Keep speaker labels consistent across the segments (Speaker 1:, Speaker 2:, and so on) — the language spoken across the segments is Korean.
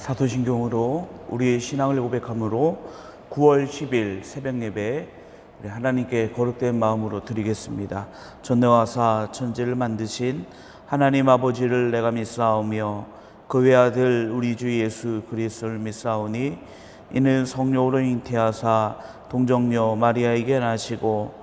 Speaker 1: 사도신경으로 우리의 신앙을 고백함으로 9월 10일 새벽 예배 우리 하나님께 거룩된 마음으로 드리겠습니다. 전능하사 천지를 만드신 하나님 아버지를 내가 믿사오며 그 외아들 우리 주 예수 그리스도를 믿사오니 이는 성령으로 잉태하사 동정녀 마리아에게 나시고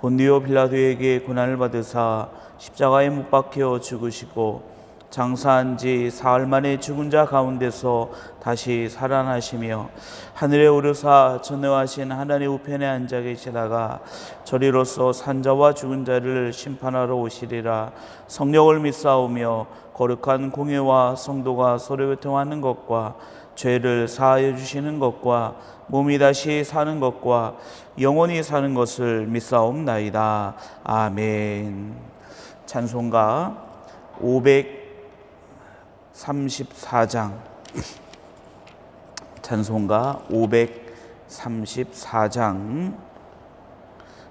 Speaker 1: 본디오 빌라도에게 고난을 받으사 십자가에 못 박혀 죽으시고 장사한 지 사흘 만에 죽은 자 가운데서 다시 살아나시며 하늘에 오르사 전능하신 하나님 우편에 앉아 계시다가 저리로서 산자와 죽은 자를 심판하러 오시리라. 성령을 믿사오며 거룩한 공예와 성도가 서로 교통하는 것과 죄를 사하여 주시는 것과 몸이 다시 사는 것과 영원히 사는 것을 믿사옵나이다. 아멘. 찬송가 534장 찬송가 534장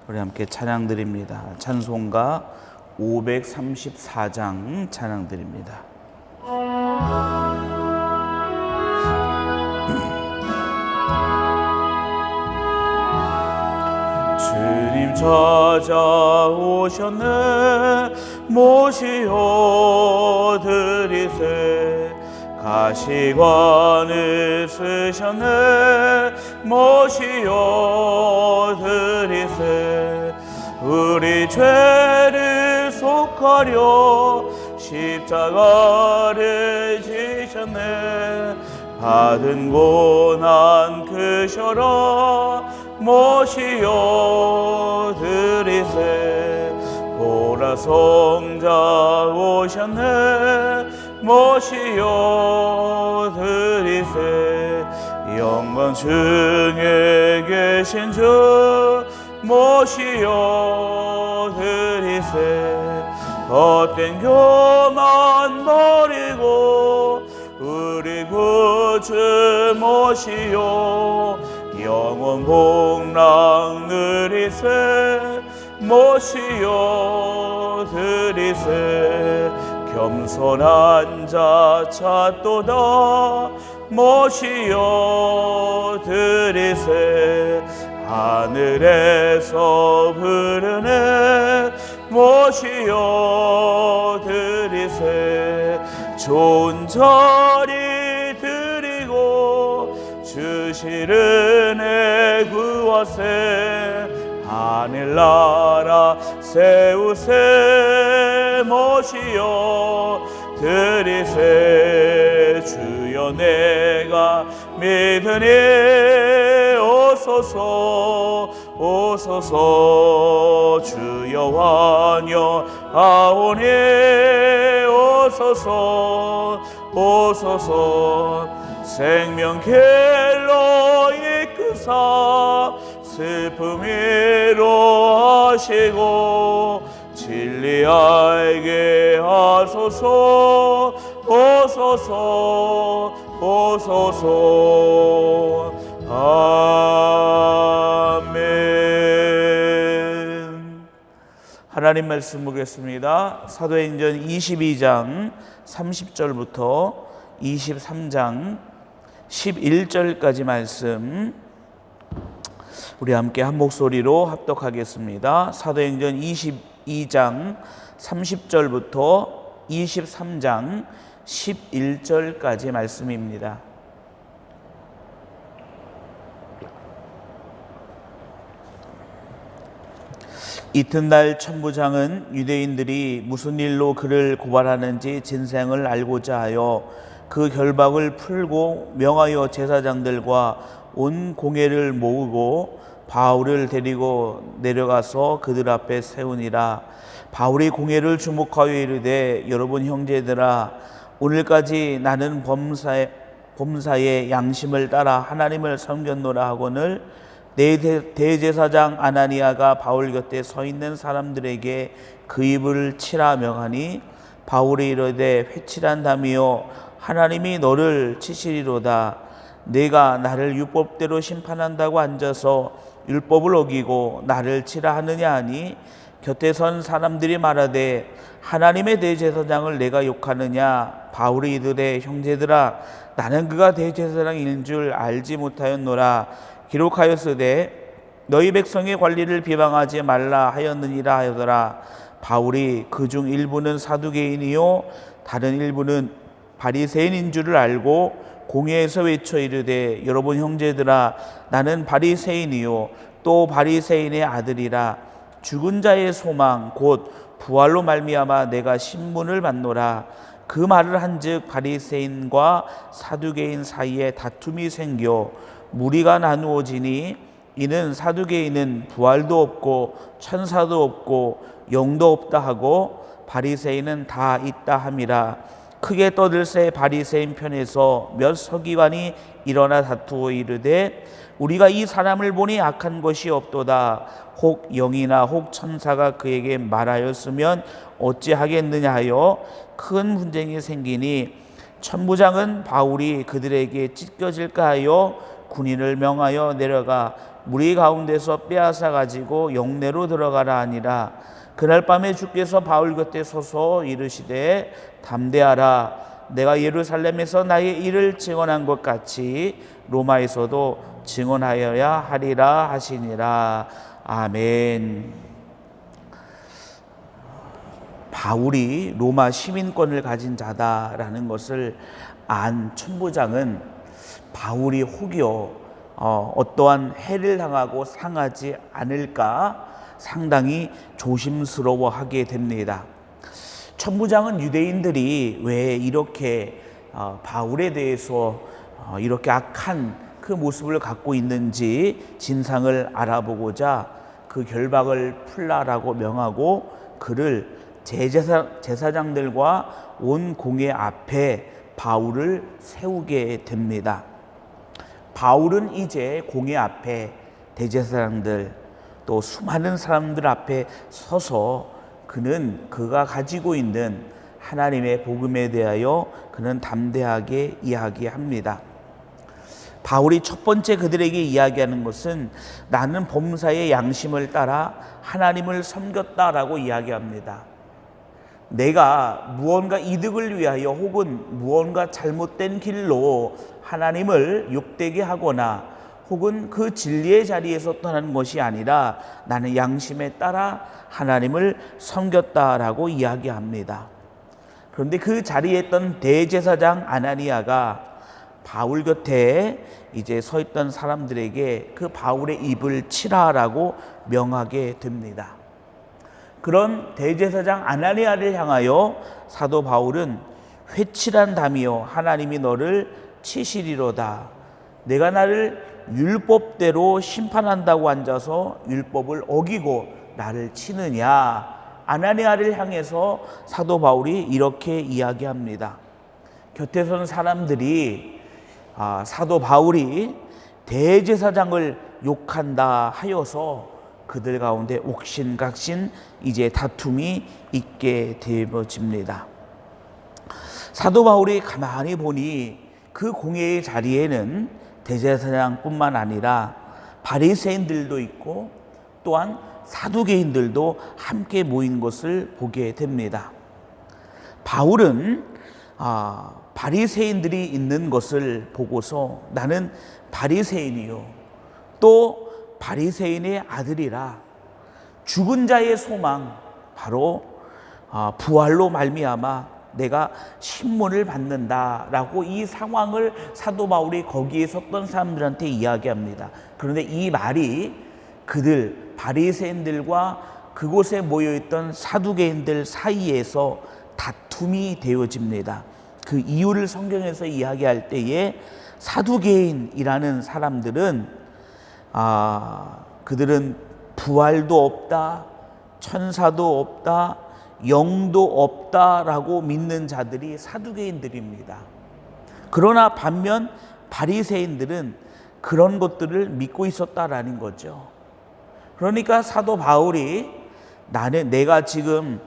Speaker 1: 우리 함께 찬양 드립니다. 찬송가 534장 찬양 드립니다. 주님 찾아오셨네 모시어 드리세 가시관을 쓰셨네 모시어 드리세 우리 죄를 속하려 십자가를 지셨네 받은 고난 크셔라 모시어 드리세 보라 성자 오셨네 모시어 드리세 영광 중에 계신 주 모시어 드리세 헛된 교만 버리고 우리 구주 모시어 영원 복락 누리세 모시어 드리세 겸손한 자 찾도다 모시어 드리세 하늘에서 부르네 모시어 드리세 좋은 자리 드리고 주실 은혜 구하세 하늘나라 세우세 모시어 드리세 주여 내가 믿으니 오소서 오소서 주여 환영하오니 오소서 오소서 생명길로 이끄사 슬픔 위로하시고 진리 알게 하소서 오소서 오소서 아멘. 하나님 말씀 보겠습니다. 사도행전 22장 30절부터 23장 11절까지 말씀 우리 함께 한 목소리로 합독하겠습니다. 사도행전 22장 30절부터 23장 11절까지 말씀입니다. 이튿날 천부장은 유대인들이 무슨 일로 그를 고발하는지 진상을 알고자 하여 그 결박을 풀고 명하여 제사장들과 온 공회를 모으고 바울을 데리고 내려가서 그들 앞에 세우니라. 바울이 공회를 주목하여 이르되 여러분 형제들아 오늘까지 나는 범사의 양심을 따라 하나님을 섬겼노라 하거늘 내 대제사장 아나니아가 바울 곁에 서 있는 사람들에게 그 입을 치라 명하니 바울이 이르되 회칠한다미요 하나님이 너를 치시리로다. 내가 나를 율법대로 심판한다고 앉아서 율법을 어기고 나를 치라 하느냐 하니 곁에 선 사람들이 말하되 하나님의 대제사장을 내가 욕하느냐. 바울이 이르되 형제들아 나는 그가 대제사장인 줄 알지 못하였노라. 기록하였으되 너희 백성의 관리를 비방하지 말라 하였느니라 하더라. 바울이 그중 일부는 사두개인이요 다른 일부는 바리새인인 줄을 알고 공회에서 외쳐 이르되 여러분 형제들아 나는 바리새인이요 또 바리새인의 아들이라. 죽은 자의 소망 곧 부활로 말미암아 내가 신문을 받노라. 그 말을 한즉 바리새인과 사두개인 사이에 다툼이 생겨 무리가 나누어지니 이는 사두개인은 부활도 없고 천사도 없고 영도 없다 하고 바리새인은 다 있다 함이라. 크게 떠들새 바리새인 편에서 몇 서기관이 일어나 다투어 이르되 우리가 이 사람을 보니 악한 것이 없도다. 혹 영이나 혹 천사가 그에게 말하였으면 어찌하겠느냐 하여 큰 분쟁이 생기니 천부장은 바울이 그들에게 찢겨질까 하여 군인을 명하여 내려가 무리 가운데서 빼앗아 가지고 영내로 들어가라 하니라. 그날 밤에 주께서 바울 곁에 서서 이르시되 담대하라. 내가 예루살렘에서 나의 일을 증언한 것 같이 로마에서도 증언하여야 하리라 하시니라. 아멘. 바울이 로마 시민권을 가진 자다라는 것을 안 천부장은 바울이 혹여 어떠한 해를 당하고 상하지 않을까 상당히 조심스러워하게 됩니다. 천부장은 유대인들이 왜 이렇게 바울에 대해서 이렇게 악한 그 모습을 갖고 있는지 진상을 알아보고자 그 결박을 풀라라고 명하고 그를 제사장들과 온 공회 앞에 바울을 세우게 됩니다. 바울은 이제 공회 앞에 대제사장들 또 수많은 사람들 앞에 서서 그가 가지고 있는 하나님의 복음에 대하여 그는 담대하게 이야기합니다. 바울이 첫 번째 그들에게 이야기하는 것은 나는 범사의 양심을 따라 하나님을 섬겼다라고 이야기합니다. 내가 무언가 이득을 위하여 혹은 무언가 잘못된 길로 하나님을 욕되게 하거나 혹은 그 진리의 자리에서 떠나는 것이 아니라 나는 양심에 따라 하나님을 섬겼다라고 이야기합니다. 그런데 그 자리에 있던 대제사장 아나니아가 바울 곁에 이제 서 있던 사람들에게 그 바울의 입을 치라라고 명하게 됩니다. 그런 대제사장 아나니아를 향하여 사도 바울은 회칠한 담이여 하나님이 너를 치시리로다. 내가 나를 율법대로 심판한다고 앉아서 율법을 어기고 나를 치느냐. 아나니아를 향해서 사도 바울이 이렇게 이야기합니다. 곁에 선 사람들이 사도 바울이 대제사장을 욕한다 하여서 그들 가운데 옥신각신 이제 다툼이 있게 되어집니다. 사도 바울이 가만히 보니 그 공회의 자리에는 대제사장뿐만 아니라 바리새인들도 있고 또한 사두개인들도 함께 모인 것을 보게 됩니다. 바울은 바리새인들이 있는 것을 보고서 나는 바리새인이요 또 바리새인의 아들이라. 죽은 자의 소망 바로 부활로 말미암아 내가 신문을 받는다라고 이 상황을 사도 바울이 거기에 섰던 사람들한테 이야기합니다. 그런데 이 말이 그들 바리새인들과 그곳에 모여있던 사두개인들 사이에서 다툼이 되어집니다. 그 이유를 성경에서 이야기할 때에 사두개인이라는 사람들은 그들은 부활도 없다, 천사도 없다, 영도 없다라고 믿는 자들이 사두개인들입니다. 그러나 반면 바리새인들은 그런 것들을 믿고 있었다라는 거죠. 그러니까 사도 바울이 내가 지금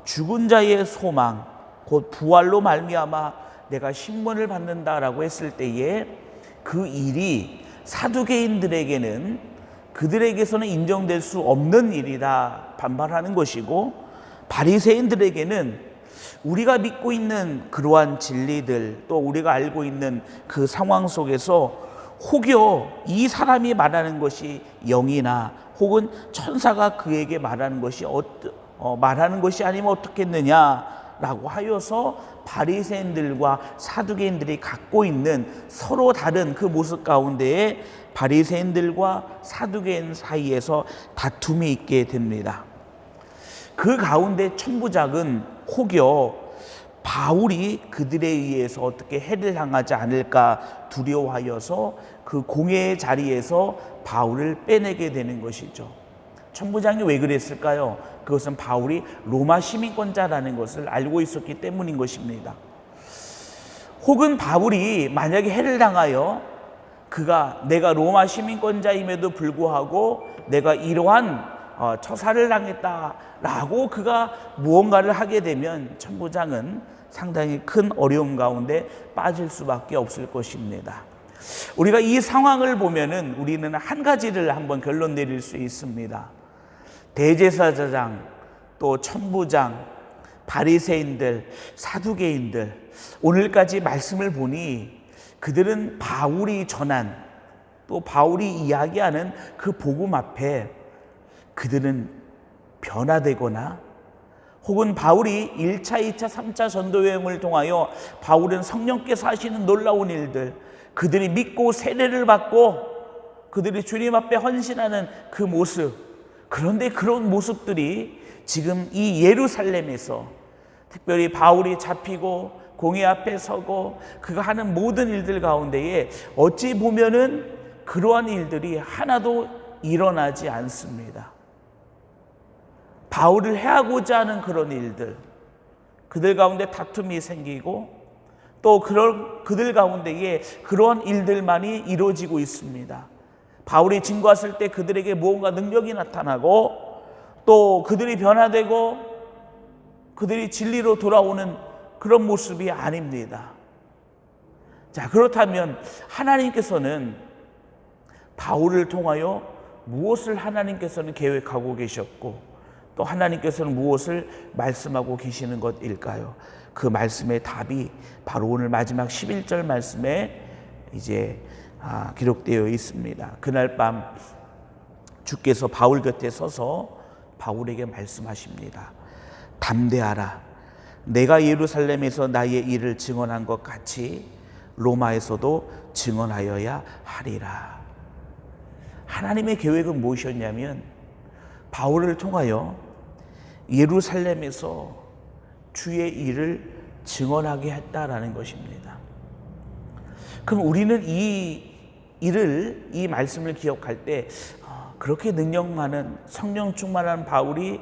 Speaker 1: 죽은 자의 소망 곧 부활로 말미암아 내가 신문을 받는다라고 했을 때에 그 일이 사두개인들에게는 그들에게서는 인정될 수 없는 일이다 반발하는 것이고, 바리새인들에게는 우리가 믿고 있는 그러한 진리들, 또 우리가 알고 있는 그 상황 속에서 혹여 이 사람이 말하는 것이 영이나 혹은 천사가 그에게 말하는 것이 아니면 어떻겠느냐라고 하여서 바리새인들과 사두개인들이 갖고 있는 서로 다른 그 모습 가운데에 바리새인들과 사두개인 사이에서 다툼이 있게 됩니다. 그 가운데 천부장은 혹여 바울이 그들에 의해서 어떻게 해를 당하지 않을까 두려워하여서 그 공회의 자리에서 바울을 빼내게 되는 것이죠. 천부장이 왜 그랬을까요? 그것은 바울이 로마 시민권자라는 것을 알고 있었기 때문인 것입니다. 혹은 바울이 만약에 해를 당하여 내가 로마 시민권자임에도 불구하고 내가 이러한 처사를 당했다라고 그가 무언가를 하게 되면 천부장은 상당히 큰 어려움 가운데 빠질 수밖에 없을 것입니다. 우리가 이 상황을 보면은 우리는 한 가지를 한번 결론 내릴 수 있습니다. 대제사장, 또 천부장, 바리새인들, 사두개인들, 오늘까지 말씀을 보니 그들은 바울이 전한, 또 바울이 이야기하는 그 복음 앞에 그들은 변화되거나, 혹은 바울이 1차, 2차, 3차 전도 여행을 통하여 바울은 성령께서 하시는 놀라운 일들, 그들이 믿고 세례를 받고 그들이 주님 앞에 헌신하는 그 모습, 그런데 그런 모습들이 지금 이 예루살렘에서, 특별히 바울이 잡히고 공회 앞에 서고 그가 하는 모든 일들 가운데에 어찌 보면은 그러한 일들이 하나도 일어나지 않습니다. 바울을 해하고자 하는 그런 일들, 그들 가운데 다툼이 생기고 또 그들 가운데에 그러한 일들만이 이루어지고 있습니다. 바울이 증거했을 때 그들에게 무언가 능력이 나타나고, 또 그들이 변화되고 그들이 진리로 돌아오는 그런 모습이 아닙니다. 자, 그렇다면 하나님께서는 바울을 통하여 무엇을 하나님께서는 계획하고 계셨고, 또 하나님께서는 무엇을 말씀하고 계시는 것일까요? 그 말씀의 답이 바로 오늘 마지막 11절 말씀에 이제 기록되어 있습니다. 그날 밤 주께서 바울 곁에 서서 바울에게 말씀하십니다. 담대하라. 내가 예루살렘에서 나의 일을 증언한 것 같이 로마에서도 증언하여야 하리라. 하나님의 계획은 무엇이었냐면 바울을 통하여 예루살렘에서 주의 일을 증언하게 했다라는 것입니다. 그럼 우리는 이 말씀을 기억할 때 그렇게 능력 많은 성령 충만한 바울이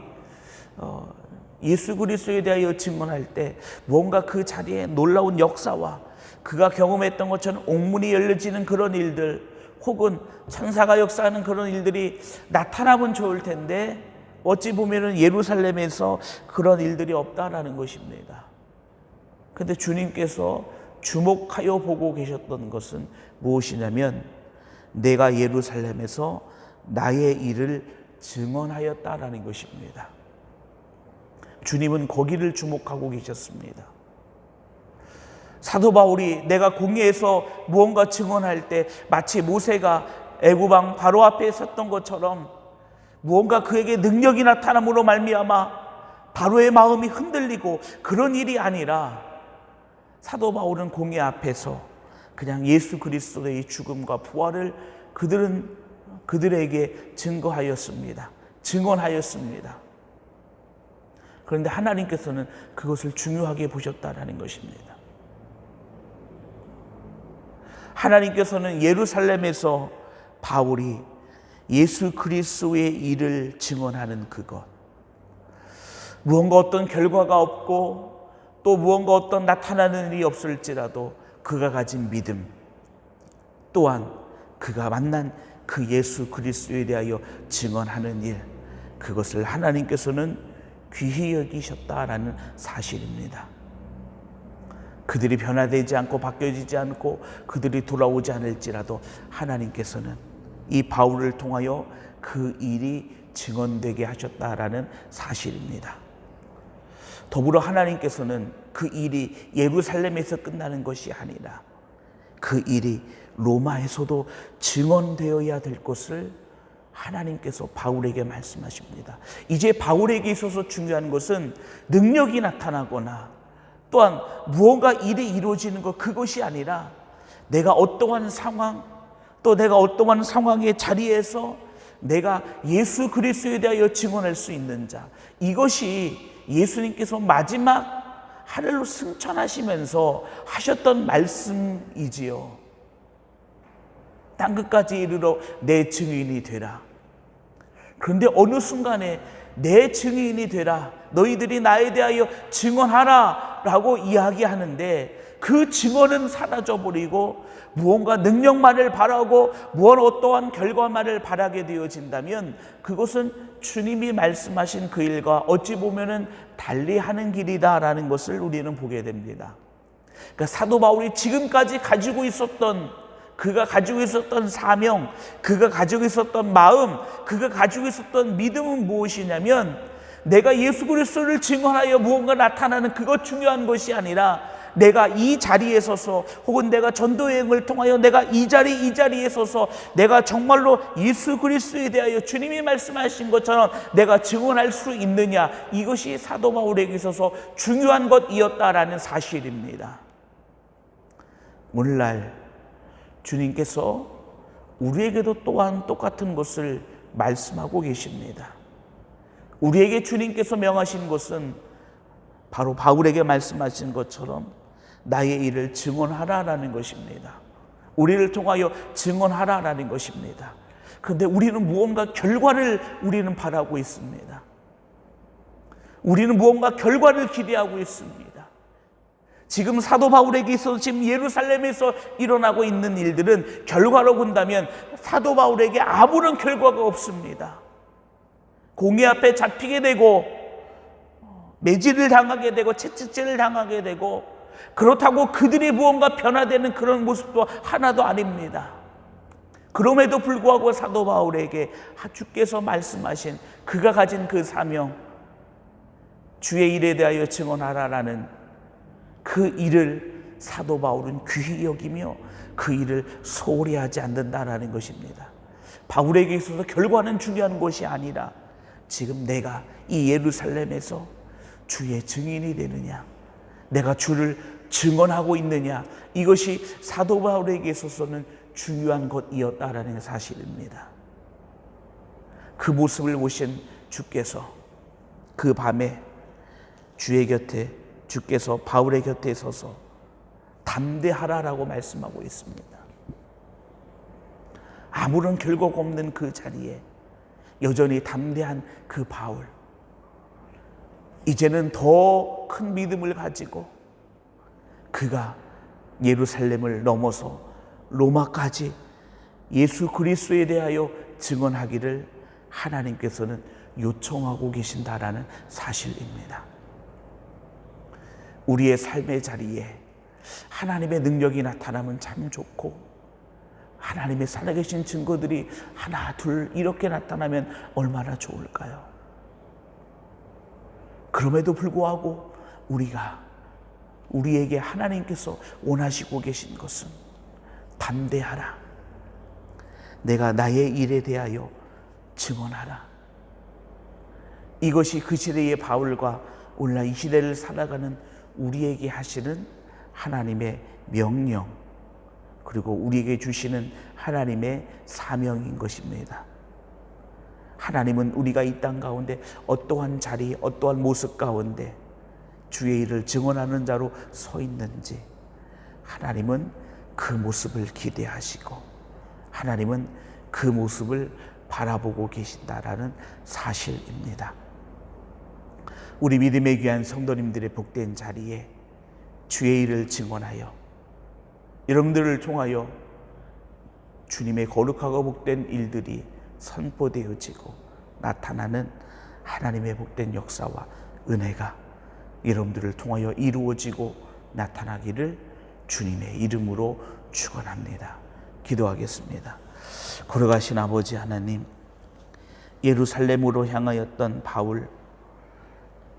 Speaker 1: 예수 그리스도에 대하여 증언할 때 뭔가 그 자리에 놀라운 역사와 그가 경험했던 것처럼 옥문이 열려지는 그런 일들, 혹은 천사가 역사하는 그런 일들이 나타나면 좋을 텐데 어찌 보면은 예루살렘에서 그런 일들이 없다라는 것입니다. 그런데 주님께서 주목하여 보고 계셨던 것은 무엇이냐면 내가 예루살렘에서 나의 일을 증언하였다라는 것입니다. 주님은 거기를 주목하고 계셨습니다. 사도 바울이 내가 공회에서 무언가 증언할 때 마치 모세가 애굽왕 바로 앞에 섰던 것처럼 무언가 그에게 능력이 나타남으로 말미암아 바로의 마음이 흔들리고 그런 일이 아니라 사도 바울은 공회 앞에서 그냥 예수 그리스도의 죽음과 부활을 그들에게 증거하였습니다. 증언하였습니다. 그런데 하나님께서는 그것을 중요하게 보셨다라는 것입니다. 하나님께서는 예루살렘에서 바울이 예수 그리스도의 일을 증언하는 그것, 무언가 어떤 결과가 없고 또 무언가 어떤 나타나는 일이 없을지라도 그가 가진 믿음, 또한 그가 만난 그 예수 그리스도에 대하여 증언하는 일, 그것을 하나님께서는 귀히 여기셨다라는 사실입니다. 그들이 변화되지 않고 바뀌어지지 않고 그들이 돌아오지 않을지라도 하나님께서는 이 바울을 통하여 그 일이 증언되게 하셨다라는 사실입니다. 더불어 하나님께서는 그 일이 예루살렘에서 끝나는 것이 아니라 그 일이 로마에서도 증언되어야 될 것을 하나님께서 바울에게 말씀하십니다. 이제 바울에게 있어서 중요한 것은 능력이 나타나거나 또한 무언가 일이 이루어지는 것, 그것이 아니라 내가 어떠한 상황, 또 내가 어떠한 상황의 자리에서 내가 예수 그리스도에 대하여 증언할 수 있는 자, 이것이 예수님께서 마지막 하늘로 승천하시면서 하셨던 말씀이지요. 땅끝까지 이르러 내 증인이 되라. 그런데 어느 순간에 내 증인이 되라, 너희들이 나에 대하여 증언하라 라고 이야기하는데 그 증언은 사라져버리고 무언가 능력만을 바라고 무언 어떠한 결과만을 바라게 되어진다면 그것은 주님이 말씀하신 그 일과 어찌 보면은 달리하는 길이다라는 것을 우리는 보게 됩니다. 그러니까 사도 바울이 지금까지 가지고 있었던, 그가 가지고 있었던 사명, 그가 가지고 있었던 마음, 그가 가지고 있었던 믿음은 무엇이냐면 내가 예수 그리스도를 증언하여 무언가 나타나는 그것 중요한 것이 아니라 내가 이 자리에 서서 혹은 내가 전도여행을 통하여 내가 이 자리에 서서 내가 정말로 예수 그리스도에 대하여 주님이 말씀하신 것처럼 내가 증언할 수 있느냐, 이것이 사도 바울에게 있어서 중요한 것이었다라는 사실입니다. 오늘날 주님께서 우리에게도 또한 똑같은 것을 말씀하고 계십니다. 우리에게 주님께서 명하신 것은 바로 바울에게 말씀하신 것처럼 나의 일을 증언하라라는 것입니다. 우리를 통하여 증언하라라는 것입니다. 그런데 우리는 무언가 결과를 우리는 바라고 있습니다. 우리는 무언가 결과를 기대하고 있습니다. 지금 사도 바울에게 있어서 지금 예루살렘에서 일어나고 있는 일들은 결과로 본다면 사도 바울에게 아무런 결과가 없습니다. 공의 앞에 잡히게 되고 매질을 당하게 되고 채찍질을 당하게 되고, 그렇다고 그들이 무언가 변화되는 그런 모습도 하나도 아닙니다. 그럼에도 불구하고 사도 바울에게 주께서 말씀하신 그가 가진 그 사명, 주의 일에 대하여 증언하라라는 그 일을 사도 바울은 귀히 여기며 그 일을 소홀히 하지 않는다라는 것입니다. 바울에게 있어서 결과는 중요한 것이 아니라 지금 내가 이 예루살렘에서 주의 증인이 되느냐, 내가 주를 증언하고 있느냐, 이것이 사도 바울에게 있어서는 중요한 것이었다라는 사실입니다. 그 모습을 보신 주께서 그 밤에 주의 곁에, 주께서 바울의 곁에 서서 담대하라라고 말씀하고 있습니다. 아무런 결과가 없는 그 자리에 여전히 담대한 그 바울, 이제는 더 큰 믿음을 가지고 그가 예루살렘을 넘어서 로마까지 예수 그리스도에 대하여 증언하기를 하나님께서는 요청하고 계신다라는 사실입니다. 우리의 삶의 자리에 하나님의 능력이 나타나면 참 좋고, 하나님의 살아계신 증거들이 하나 둘 이렇게 나타나면 얼마나 좋을까요? 그럼에도 불구하고 우리에게 하나님께서 원하시고 계신 것은 담대하라, 내가 나의 일에 대하여 증언하라. 이것이 그 시대의 바울과 오늘날 이 시대를 살아가는 우리에게 하시는 하나님의 명령, 그리고 우리에게 주시는 하나님의 사명인 것입니다. 하나님은 우리가 이 땅 가운데 어떠한 자리, 어떠한 모습 가운데 주의 일을 증언하는 자로 서 있는지 하나님은 그 모습을 기대하시고 하나님은 그 모습을 바라보고 계신다라는 사실입니다. 우리 믿음의 귀한 성도님들의 복된 자리에 주의 일을 증언하여 여러분들을 통하여 주님의 거룩하고 복된 일들이 선포되어지고 나타나는 하나님의 복된 역사와 은혜가 여러분들을 통하여 이루어지고 나타나기를 주님의 이름으로 축원합니다. 기도하겠습니다. 걸어가신 아버지 하나님, 예루살렘으로 향하였던 바울.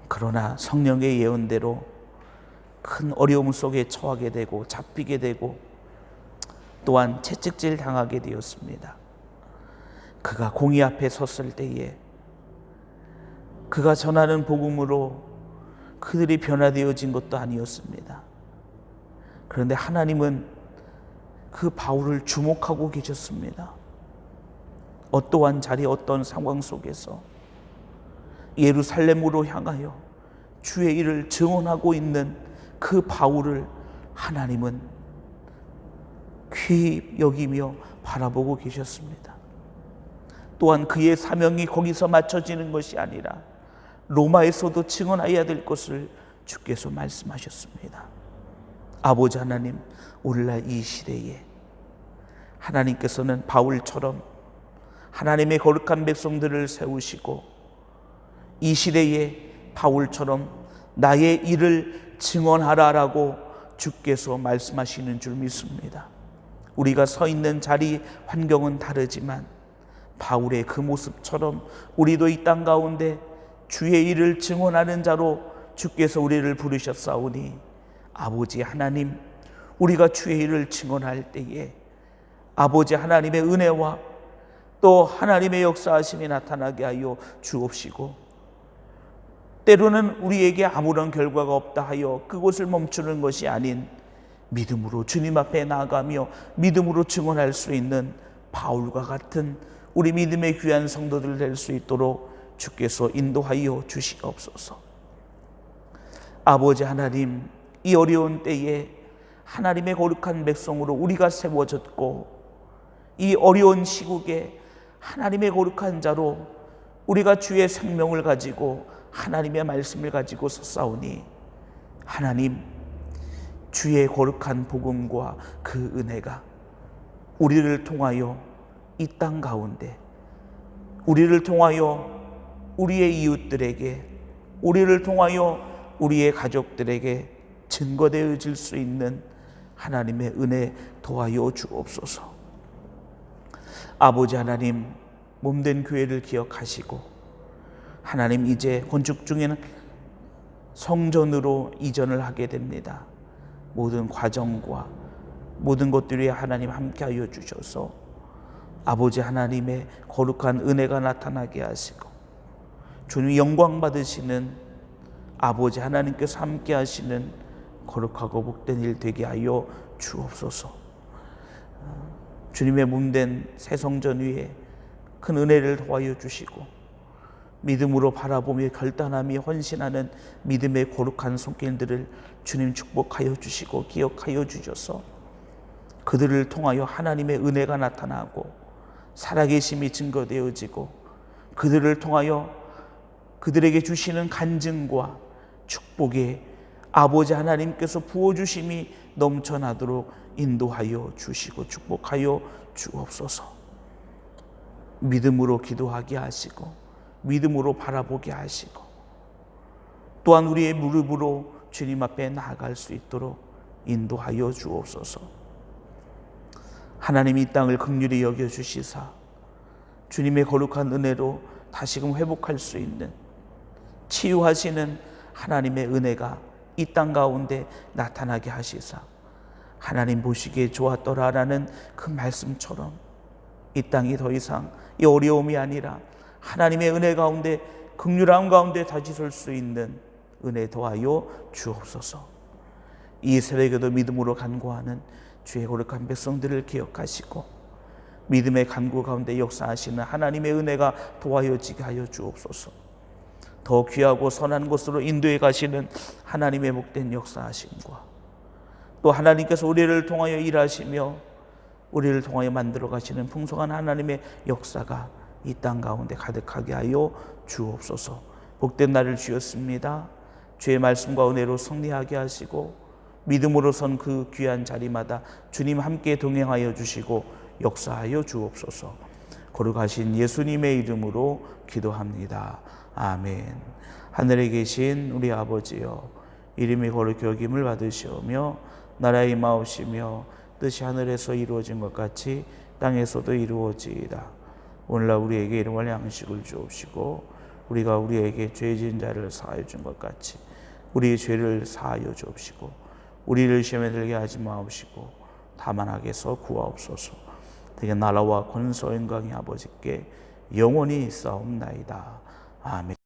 Speaker 1: 그러나 성령의 예언대로 큰 어려움 속에 처하게 되고 잡히게 되고 또한 채찍질 당하게 되었습니다. 그가 공의 앞에 섰을 때에 그가 전하는 복음으로 그들이 변화되어진 것도 아니었습니다. 그런데 하나님은 그 바울을 주목하고 계셨습니다. 어떠한 자리, 어떤 상황 속에서 예루살렘으로 향하여 주의 일을 증언하고 있는 그 바울을 하나님은 귀히 여기며 바라보고 계셨습니다. 또한 그의 사명이 거기서 맞춰지는 것이 아니라 로마에서도 증언해야 될 것을 주께서 말씀하셨습니다. 아버지 하나님, 오늘날 이 시대에 하나님께서는 바울처럼 하나님의 거룩한 백성들을 세우시고 이 시대에 바울처럼 나의 일을 증언하라라고 주께서 말씀하시는 줄 믿습니다. 우리가 서 있는 자리, 환경은 다르지만 바울의 그 모습처럼 우리도 이 땅 가운데 주의 일을 증언하는 자로 주께서 우리를 부르셨사오니 아버지 하나님, 우리가 주의 일을 증언할 때에 아버지 하나님의 은혜와 또 하나님의 역사하심이 나타나게 하여 주옵시고, 때로는 우리에게 아무런 결과가 없다 하여 그곳을 멈추는 것이 아닌 믿음으로 주님 앞에 나아가며 믿음으로 증언할 수 있는 바울과 같은 우리 믿음의 귀한 성도들 될 수 있도록 주께서 인도하여 주시옵소서. 아버지 하나님, 이 어려운 때에 하나님의 거룩한 백성으로 우리가 세워졌고 이 어려운 시국에 하나님의 거룩한 자로 우리가 주의 생명을 가지고 하나님의 말씀을 가지고 섰사오니 하나님, 주의 거룩한 복음과 그 은혜가 우리를 통하여 이 땅 가운데, 우리를 통하여 우리의 이웃들에게, 우리를 통하여 우리의 가족들에게 증거되어질 수 있는 하나님의 은혜 도와여 주옵소서. 아버지 하나님, 몸된 교회를 기억하시고 하나님, 이제 건축 중에는 성전으로 이전을 하게 됩니다. 모든 과정과 모든 것들이 하나님 함께하여 주셔서 아버지 하나님의 거룩한 은혜가 나타나게 하시고 주님 영광 받으시는 아버지 하나님께서 함께하시는 거룩하고 복된 일 되게 하여 주옵소서. 주님의 몸된 새 성전 위에 큰 은혜를 더하여 주시고 믿음으로 바라보며 결단하며 헌신하는 믿음의 거룩한 손길들을 주님 축복하여 주시고 기억하여 주셔서 그들을 통하여 하나님의 은혜가 나타나고 살아계심이 증거되어지고 그들을 통하여 그들에게 주시는 간증과 축복에 아버지 하나님께서 부어주심이 넘쳐나도록 인도하여 주시고 축복하여 주옵소서. 믿음으로 기도하게 하시고 믿음으로 바라보게 하시고 또한 우리의 무릎으로 주님 앞에 나아갈 수 있도록 인도하여 주옵소서. 하나님, 이 땅을 긍휼히 여겨주시사 주님의 거룩한 은혜로 다시금 회복할 수 있는 치유하시는 하나님의 은혜가 이 땅 가운데 나타나게 하시사 하나님 보시기에 좋았더라라는 그 말씀처럼 이 땅이 더 이상 이 어려움이 아니라 하나님의 은혜 가운데 긍휼함 가운데 다시 설 수 있는 은혜 더하여 주옵소서. 이 새벽에도 믿음으로 간구하는 주의 거룩한 백성들을 기억하시고 믿음의 간구 가운데 역사하시는 하나님의 은혜가 도와여지게 하여 주옵소서. 더 귀하고 선한 곳으로 인도해 가시는 하나님의 복된 역사하심과 또 하나님께서 우리를 통하여 일하시며 우리를 통하여 만들어 가시는 풍성한 하나님의 역사가 이 땅 가운데 가득하게 하여 주옵소서. 복된 날을 주셨습니다. 주의 말씀과 은혜로 승리하게 하시고 믿음으로 선 그 귀한 자리마다 주님 함께 동행하여 주시고 역사하여 주옵소서. 거룩하신 예수님의 이름으로 기도합니다. 아멘. 하늘에 계신 우리 아버지여, 이름이 거룩히 여김을 받으시오며 나라의 임하옵시며 뜻이 하늘에서 이루어진 것 같이 땅에서도 이루어지이다. 오늘날 우리에게 일용할 양식을 주옵시고 우리가 우리에게 죄 지은 자를 사하여 준 것 같이 우리의 죄를 사하여 주옵시고 우리를 시험에 들게 하지 마옵시고 다만 악에서 구하옵소서. 되게 나라와 권소 영광이 아버지께 영원히 있사옵나이다. 아멘.